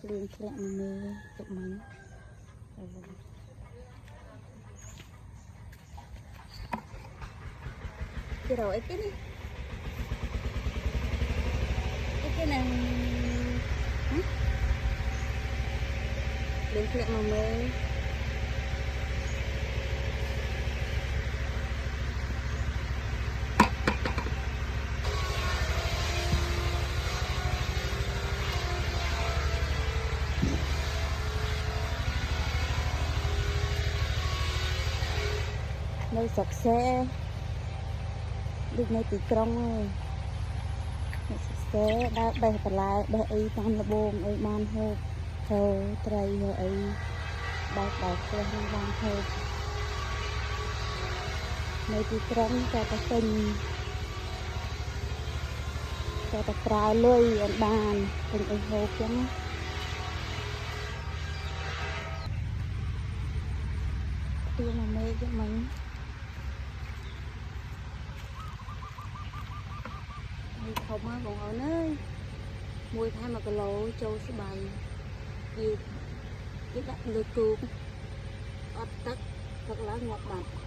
lương lẹ mê tụi mình cái rồi cái này lương lẹ mê nơi sạch sẽ được nơi tỉ trong nơi sạch sẽ đã bè bà lại bè ấy tam là bồn ấy ban hộp thầu trai ấy bạc bạc cho hơn ban hộp nơi tỉ trong cho ta tình cho ta trao lôi ở bàn tình ấy hộp chẳng tôi mà mê cho mình không á còn ở nơi mùi thay mà cái lỗ châu sẽ bày gì cái đặt lưỡi cuồng ớt tất thật là ngọt bạch